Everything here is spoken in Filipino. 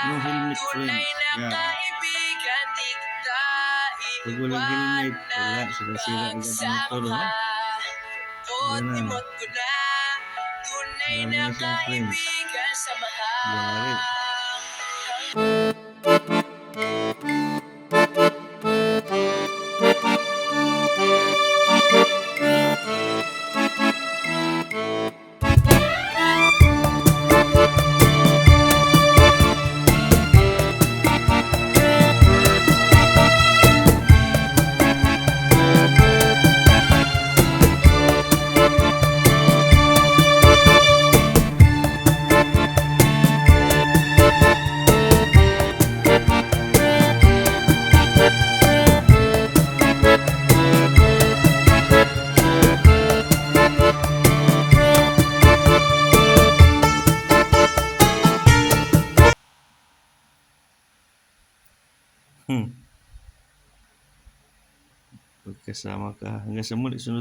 No helmet friends. Yeah. Pag walang helmet, wala. Sira-sira agad ang motor, ha? Yan na. Marami na siyang friends. Yari. Pagkasama ka hanggang sa muli sunod